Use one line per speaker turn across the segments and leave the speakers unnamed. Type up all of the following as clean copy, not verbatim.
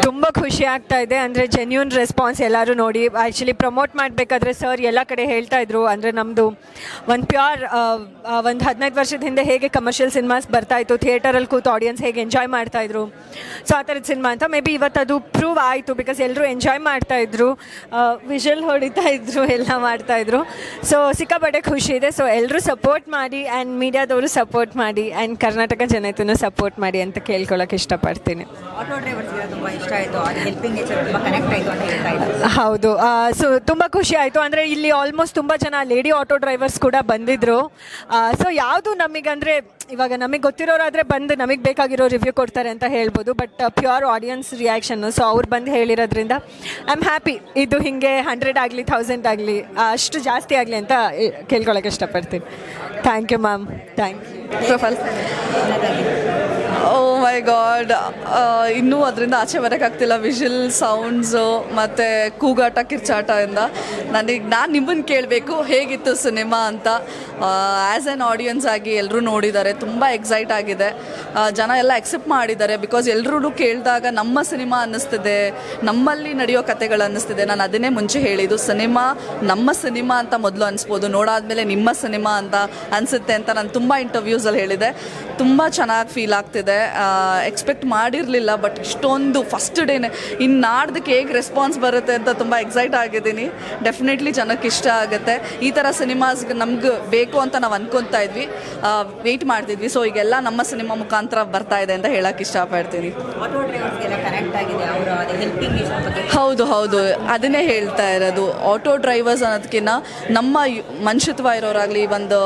ತುಂಬ ಖುಷಿ ಆಗ್ತಾ ಇದೆ. ಅಂದರೆ ಜೆನ್ಯೂನ್ ರೆಸ್ಪಾನ್ಸ್ ಎಲ್ಲರೂ ನೋಡಿ. ಆ್ಯಕ್ಚುಲಿ ಪ್ರಮೋಟ್ ಮಾಡಬೇಕಾದ್ರೆ ಸರ್ ಎಲ್ಲ ಕಡೆ ಹೇಳ್ತಾ ಇದ್ರು, ಅಂದರೆ ನಮ್ಮದು ಒಂದು ಪ್ಯೂರ್ ಒಂದು 15 ವರ್ಷದ ಹಿಂದೆ ಹೇಗೆ ಕಮರ್ಷಿಯಲ್ ಸಿನಿಮಾಸ್ ಬರ್ತಾಯಿತ್ತು, ಥಿಯೇಟರಲ್ಲಿ ಕೂತು ಆಡಿಯನ್ಸ್ ಹೇಗೆ ಎಂಜಾಯ್ ಮಾಡ್ತಾಯಿದ್ರು, ಸೊ ಆ ಥರದ ಸಿನಿಮಾ ಅಂತ. ಮೇ ಬಿ ಇವತ್ತು ಅದು ಪ್ರೂವ್ ಆಯಿತು, ಬಿಕಾಸ್ ಎಲ್ಲರೂ ಎಂಜಾಯ್ ಮಾಡ್ತಾಯಿದ್ರು, ವಿಷಲ್ ಹೊಡಿತಾ ಇದ್ರು, ಎಲ್ಲ ಮಾಡ್ತಾಯಿದ್ರು. ಸೊ ಸಿಕ್ಕಾಪಟ್ಟೆ ಖುಷಿ ಇದೆ. ಸೊ ಎಲ್ಲರೂ ಸಪೋರ್ಟ್ ಮಾಡಿ ಆ್ಯಂಡ್ ಮೀಡಿಯಾದವರು ಸಪೋರ್ಟ್ ಮಾಡಿ ಆ್ಯಂಡ್ ಕರ್ನಾಟಕ ಜನತೆಯೂ ಸಪೋರ್ಟ್ ಮಾಡಿ ಅಂತ ಕೇಳ್ಕೊಳ್ಳೋಕೆ ಇಷ್ಟಪಡ್ತೀನಿ.
ಆಟೋ ಡ್ರೈವರ್ಸ್ಗೆ ತುಂಬ ಇಷ್ಟ ಆಯಿತು, ಅದು ಹೆಲ್ಪಿಂಗ್ ನೇಚರ್ ತುಂಬ ಕನೆಕ್ಟ್ ಆಯಿತು ಅಂತ ಹೇಳ್ತಾ ಇದ್ದಾರೆ.
ಹೌದು. ಸೊ ತುಂಬ ಖುಷಿ ಆಯಿತು. ಅಂದರೆ ಇಲ್ಲಿ ಆಲ್ಮೋಸ್ಟ್ ತುಂಬ ಜನ ಲೇಡಿ ಆಟೋ ಡ್ರೈವರ್ಸ್ ಕೂಡ ಬಂದಿದ್ದರು. ಸೊ ಯಾವುದು ನಮಗಂದರೆ ಇವಾಗ ನಮಗೆ ಗೊತ್ತಿರೋರಾದರೆ ಬಂದು ನಮಗೆ ಬೇಕಾಗಿರೋ ರಿವ್ಯೂ ಕೊಡ್ತಾರೆ ಅಂತ ಹೇಳ್ಬೋದು, but pure audience reaction. So ಅವ್ರು ಬಂದು ಹೇಳಿರೋದ್ರಿಂದ ಐ ಆಮ್ ಹ್ಯಾಪಿ. ಇದು ಹೀಗೆ 100 ಆಗಲಿ 1000 ಆಗಲಿ ಅಷ್ಟು ಜಾಸ್ತಿ ಆಗಲಿ ಅಂತ ಕೇಳ್ಕೊಳ್ಳೋಕೆ ಇಷ್ಟಪಡ್ತೀನಿ. Thank you ma'am, thank you.
Oh my god, ಇನ್ನೂ ಅದರಿಂದ ಆಚೆ ಬರೋಕ್ಕಾಗ್ತಿಲ್ಲ. ವಿಷಲ್ ಸೌಂಡ್ಸು ಮತ್ತು ಕೂಗಾಟ ಕಿರ್ಚಾಟದಿಂದ ನಾನು ನಿಮ್ಮನ್ನು ಕೇಳಬೇಕು ಹೇಗಿತ್ತು ಸಿನಿಮಾ ಅಂತ. ಆ್ಯಸ್ ಆ್ಯನ್ ಆಡಿಯನ್ಸ್ ಆಗಿ ಎಲ್ಲರೂ ನೋಡಿದ್ದಾರೆ, ತುಂಬ ಎಕ್ಸೈಟ್ ಆಗಿದೆ. ಜನ ಎಲ್ಲ ಎಕ್ಸೆಪ್ಟ್ ಮಾಡಿದ್ದಾರೆ, ಬಿಕಾಸ್ ಎಲ್ಲರೂ ಕೇಳಿದಾಗ ನಮ್ಮ ಸಿನಿಮಾ ಅನ್ನಿಸ್ತಿದೆ, ನಮ್ಮಲ್ಲಿ ನಡೆಯೋ ಕತೆಗಳು ಅನ್ನಿಸ್ತಿದೆ. ನಾನು ಅದನ್ನೇ ಮುಂಚೆ ಹೇಳಿದ್ದು, ಸಿನಿಮಾ ನಮ್ಮ ಸಿನಿಮಾ ಅಂತ ಮೊದಲು ಅನಿಸ್ಬೋದು, ನೋಡಾದ್ಮೇಲೆ ನಿಮ್ಮ ಸಿನಿಮಾ ಅಂತ ಅನಿಸುತ್ತೆ ಅಂತ ನಾನು ತುಂಬ ಇಂಟರ್ವ್ಯೂಸಲ್ಲಿ ಹೇಳಿದೆ. ತುಂಬ ಚೆನ್ನಾಗಿ ಫೀಲ್ ಆಗ್ತಿದೆ. ಎಕ್ಸ್ಪೆಕ್ಟ್ ಮಾಡಿರಲಿಲ್ಲ, ಬಟ್ ಇಷ್ಟೊಂದು ಫಸ್ಟ್ ಡೇನೆ ಇನ್ನು ನಾಡ್ದಕ್ಕೆ ಹೇಗೆ ರೆಸ್ಪಾನ್ಸ್ ಬರುತ್ತೆ ಅಂತ ತುಂಬ ಎಕ್ಸೈಟ್ ಆಗಿದ್ದೀನಿ. ಡೆಫಿನೆಟ್ಲಿ ಜನಕ್ಕೆ ಇಷ್ಟ ಆಗುತ್ತೆ. ಈ ಥರ ಸಿನಿಮಾಸ್ಗೆ ನಮ್ಗೆ ಬೇಕು ಅಂತ ನಾವು ಅಂದ್ಕೊತಾ ಇದ್ವಿ, ವೆಯ್ಟ್ ಮಾಡ್ತಿದ್ವಿ. ಸೊ ಈಗೆಲ್ಲ ನಮ್ಮ ಸಿನಿಮಾ ಮುಖಾಂತರ ಬರ್ತಾ ಇದೆ ಅಂತ ಹೇಳಕ್ಕೆ ಇಷ್ಟಪಡ್ತೀನಿ. ಹೌದು ಹೌದು, ಅದನ್ನೇ ಹೇಳ್ತಾ ಇರೋದು. ಆಟೋ ಡ್ರೈವರ್ಸ್ ಅನ್ನೋದಕ್ಕಿಂತ ನಮ್ಮ ಮನುಷ್ಯತ್ವ ಇರೋರಾಗಲಿ, ಒಂದು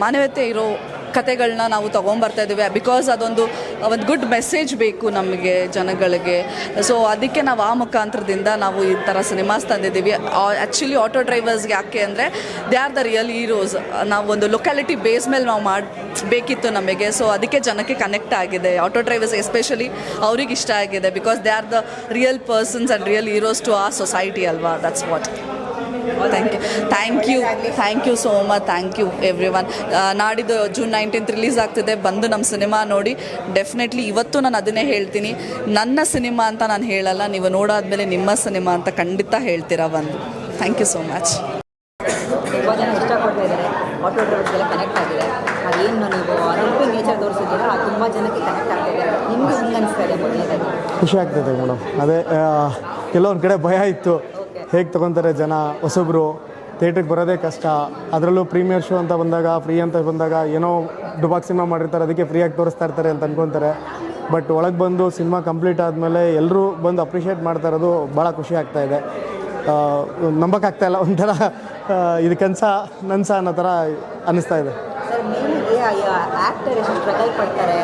ಮಾನವೀಯತೆ ಇರೋ ಕತೆಗಳನ್ನ ನಾವು ತೊಗೊಂಬರ್ತಾ ಇದ್ದೀವಿ, ಬಿಕಾಸ್ ಅದೊಂದು ಗುಡ್ ಮೆಸೇಜ್ ಬೇಕು ನಮಗೆ ಜನಗಳಿಗೆ. ಸೊ ಅದಕ್ಕೆ ನಾವು ಆ ಮುಖಾಂತರದಿಂದ ನಾವು ಈ ಥರ ಸಿನಿಮಾಸ್ ತಂದಿದ್ದೀವಿ. ಆ್ಯಕ್ಚುಲಿ ಆಟೋ ಡ್ರೈವರ್ಸ್ಗೆ ಯಾಕೆ ಅಂದರೆ they are the real heroes. ನಾವು ಒಂದು ಲೊಕ್ಯಾಲಿಟಿ ಬೇಸ್ ಮೇಲೆ ನಾವು ಬೇಕಿತ್ತು ನಮಗೆ. ಸೊ ಅದಕ್ಕೆ ಜನಕ್ಕೆ ಕನೆಕ್ಟ್ ಆಗಿದೆ. ಆಟೋ ಡ್ರೈವರ್ಸ್ ಎಸ್ಪೆಷಲಿ ಅವ್ರಿಗೆ ಇಷ್ಟ ಆಗಿದೆ, because they are the real persons and real heroes to our society ಅಲ್ವಾ. That's what. Thank you so much. Thank you everyone. ನಾಡಿದ್ದು June 19th ರಿಲೀಸ್ ಆಗ್ತಿದೆ, ಬಂದು ನಮ್ಮ ಸಿನಿಮಾ ನೋಡಿ. ಡೆಫಿನೆಟ್ಲಿ ಇವತ್ತು ನಾನು ಅದನ್ನೇ ಹೇಳ್ತೀನಿ, ನನ್ನ ಸಿನಿಮಾ ಅಂತ ನಾನು ಹೇಳಲ್ಲ, ನೀವು ನೋಡಾದ್ಮೇಲೆ ನಿಮ್ಮ ಸಿನಿಮಾ ಅಂತ ಖಂಡಿತ ಹೇಳ್ತೀರಾ ಬಂದು. Thank you so much.
ತುಂಬ ಜನ ಇಷ್ಟಪಡ್ತಾ ಇದ್ದಾರೆ, ಆಟೋ ಡ್ರೈವರ್ಸ್ಗೆಲ್ಲ ಕನೆಕ್ಟ್ ಆಗಿದೆ. ಅದೇನು ನೀವು ಹೆಲ್ಪಿಂಗ್ ನೇಚರ್ ತೋರಿಸಿದ್ದೀರಾ, ಅದು ತುಂಬ ಜನಕ್ಕೆ ಕನೆಕ್ಟ್ ಆಗ್ತಿದೆ. ನಿಮಗೆ ಹೆಂಗೆ ಅನಿಸ್ತಾ ಇದೆ? ಮೊದಲನೇದಾಗಿ
ಖುಷಿ ಆಗ್ತದೆ ಮೇಡಮ್. ಅದೇ ಕೆಲವೊಂದು ಕಡೆ ಭಯ ಇತ್ತು, ಹೇಗೆ ತೊಗೊತಾರೆ ಜನ, ಹೊಸಬ್ರು ಥಿಯೇಟ್ರಿಗೆ ಬರೋದೇ ಕಷ್ಟ. ಅದರಲ್ಲೂ ಪ್ರೀಮಿಯರ್ ಶೋ ಅಂತ ಬಂದಾಗ, ಫ್ರೀ ಅಂತ ಬಂದಾಗ ಏನೋ ದುಬಾಕ್ ಸಿನಿಮಾ ಮಾಡಿರ್ತಾರೆ, ಅದಕ್ಕೆ ಫ್ರೀಯಾಗಿ ತೋರಿಸ್ತಾ ಇರ್ತಾರೆ ಅಂತ ಅಂದ್ಕೊತಾರೆ. ಬಟ್ ಒಳಗೆ ಬಂದು ಸಿನಿಮಾ ಕಂಪ್ಲೀಟ್ ಆದಮೇಲೆ ಎಲ್ಲರೂ ಬಂದು ಅಪ್ರಿಷಿಯೇಟ್ ಮಾಡ್ತಾ ಇರೋದು ಭಾಳ ಖುಷಿ ಆಗ್ತಾಯಿದೆ. ನಂಬಕ್ಕಾಗ್ತಾಯಿಲ್ಲ, ಒಂಥರ ಇದು ಕನಸ ನನಸ ಅನ್ನೋ ಥರ ಅನ್ನಿಸ್ತಾ ಇದೆ.
ಸರ್, ಮೇನ್ಗೆ ಆ್ಯಕ್ಟರ್ ಎಷ್ಟು ಸ್ಟ್ರಗಲ್ ಪಡ್ತಾರೆ,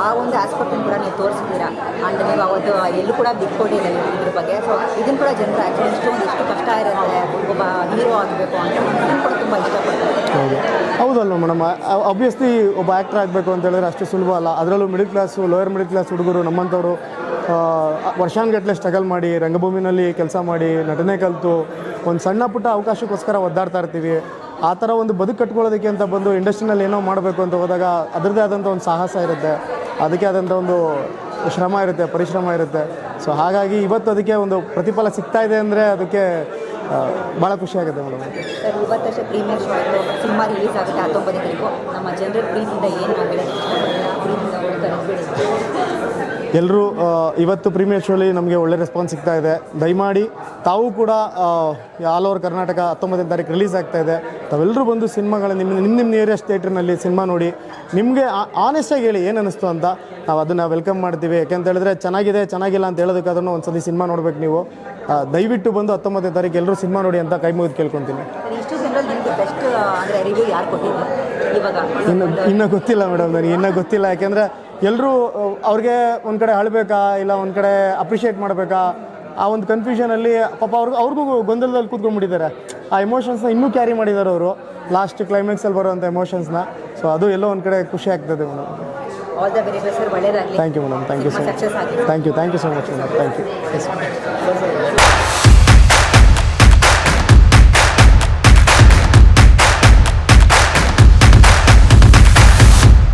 ಆ ಒಂದು ಆಸ್ಪೆಕ್ಟನ್ನು ಕೂಡ ನೀವು ತೋರಿಸಿದ್ದೀರಾ. ಆ್ಯಂಡ್ ನೀವು ಅವತ್ತು ಎಲ್ಲೂ ಕೂಡ ಬಿಟ್ಕೊಟ್ಟಿಲ್ಲ ಇದ್ರ ಬಗ್ಗೆ. ಸೊ ಇದನ್ನು ಕೂಡ ಜನರು ಆ್ಯಕ್ಚುಲಿ ಎಷ್ಟು ಕಷ್ಟ ಇರುತ್ತೆ ಒಬ್ಬ ಹೀರೋ ಆಗಬೇಕು ಅಂತ, ಇದನ್ನು ಕೂಡ ತುಂಬ ಇಷ್ಟಪಡ್ತಾರೆ.
ಹೌದಲ್ವ ಮೇಡಮ್, ಆಬ್ವಿಯಸ್ಲಿ ಒಬ್ಬ ಆ್ಯಕ್ಟರ್ ಆಗಬೇಕು ಅಂತ ಹೇಳಿದ್ರೆ ಅಷ್ಟು ಸುಲಭ ಅಲ್ಲ. ಅದರಲ್ಲೂ middle class, lower middle class ಹುಡುಗರು ನಮ್ಮಂಥವ್ರು ವರ್ಷಾನುಗಟ್ಟಲೆ ಸ್ಟ್ರಗಲ್ ಮಾಡಿ ರಂಗಭೂಮಿನಲ್ಲಿ ಕೆಲಸ ಮಾಡಿ ನಟನೆ ಕಲಿತು ಒಂದು ಸಣ್ಣ ಪುಟ್ಟ ಅವಕಾಶಕ್ಕೋಸ್ಕರ ಒದ್ದಾಡ್ತಾ ಇರ್ತೀವಿ. ಆ ಥರ ಒಂದು ಬದುಕು ಕಟ್ಕೊಳ್ಳೋದಕ್ಕೆ ಅಂತ ಬಂದು ಇಂಡಸ್ಟ್ರಿನಲ್ಲಿ ಏನೋ ಮಾಡಬೇಕು ಅಂತ ಹೋದಾಗ ಅದರದ್ದೇ ಆದಂಥ ಒಂದು ಸಾಹಸ ಇರುತ್ತೆ, ಅದಕ್ಕೆ ಆದಂಥ ಒಂದು ಶ್ರಮ ಇರುತ್ತೆ, ಪರಿಶ್ರಮ ಇರುತ್ತೆ. ಸೊ ಹಾಗಾಗಿ ಇವತ್ತು ಅದಕ್ಕೆ ಒಂದು ಪ್ರತಿಫಲ ಸಿಗ್ತಾ ಇದೆ ಅಂದರೆ ಅದಕ್ಕೆ ಭಾಳ ಖುಷಿಯಾಗುತ್ತೆ ಮೇಡಮ್.
ಸರ್, ಇವತ್ತಷ್ಟೇ ಪ್ರೀಮಿಯರ್ ಶೋ ಆಯಿತು, ಸಿನಿಮಾ ರಿಲೀಸ್ ಆಗುತ್ತೆ 19ನೇ. ನಮ್ಮ ಜನರ ಪ್ರೀತಿಯಿಂದ ಏನು ಆಗಿದೆ,
ಎಲ್ಲರೂ ಇವತ್ತು ಪ್ರೀಮಿಯರ್ ಶೋಲಿ ನಮಗೆ ಒಳ್ಳೆ ರೆಸ್ಪಾನ್ಸ್ ಸಿಗ್ತಾ ಇದೆ. ದಯಮಾಡಿ ತಾವು ಕೂಡ ಆಲ್ ಓವರ್ ಕರ್ನಾಟಕ 19ನೇ ತಾರೀಕು ರಿಲೀಸ್ ಆಗ್ತಾ ಇದೆ. ತಾವೆಲ್ಲರೂ ಬಂದು ಸಿನಿಮಾಗಳ ನಿಮ್ಮ ನಿಯರೆಸ್ಟ್ ಥಿಯೇಟ್ರ್ನಲ್ಲಿ ಸಿನಿಮಾ ನೋಡಿ, ನಿಮಗೆ ಆನೆಸ್ಟಾಗಿ ಹೇಳಿ ಏನು ಅನ್ನಿಸ್ತು ಅಂತ. ನಾವು ಅದನ್ನು ವೆಲ್ಕಮ್ ಮಾಡ್ತೀವಿ. ಯಾಕೆಂತ ಹೇಳಿದ್ರೆ ಚೆನ್ನಾಗಿದೆ ಚೆನ್ನಾಗಿಲ್ಲ ಅಂತ ಹೇಳೋದಕ್ಕಾದ್ರೂ ಒಂದು ಸಲ ಸಿನಿಮಾ ನೋಡ್ಬೇಕು ನೀವು. ದಯವಿಟ್ಟು ಬಂದು 19ನೇ ತಾರೀಕು ಎಲ್ಲರೂ ಸಿನಿಮಾ ನೋಡಿ ಅಂತ ಕೈ ಮುಗಿದು ಕೇಳ್ಕೊತೀನಿ. ಇನ್ನೂ ಗೊತ್ತಿಲ್ಲ ಮೇಡಮ್, ನನಗೆ ಇನ್ನೂ ಗೊತ್ತಿಲ್ಲ. ಯಾಕೆಂದರೆ ಎಲ್ಲರೂ ಅವ್ರಿಗೆ ಒಂದು ಕಡೆ ಅಳಬೇಕಾ ಇಲ್ಲ ಒಂದು ಕಡೆ ಅಪ್ರಿಷಿಯೇಟ್ ಮಾಡಬೇಕಾ, ಆ ಒಂದು ಕನ್ಫ್ಯೂಷನಲ್ಲಿ ಪಾಪ ಅವ್ರಿಗೂ ಗೊಂದಲದಲ್ಲಿ ಕೂತ್ಕೊಂಡ್ಬಿಟ್ಟಿದ್ದಾರೆ. ಆ ಎಮೋಷನ್ಸ್ನ ಇನ್ನೂ ಕ್ಯಾರಿ ಮಾಡಿದ್ದಾರೆ ಅವರು, ಲಾಸ್ಟ್ ಕ್ಲೈಮ್ಯಾಕ್ಸಲ್ಲಿ ಬರುವಂಥ ಎಮೋಷನ್ಸ್ನ. ಸೊ ಅದು ಎಲ್ಲೋ ಒಂದು ಕಡೆ ಖುಷಿ ಆಗ್ತದೆ madam. Thank you madam, thank you so much. Thank you so much madam, thank you.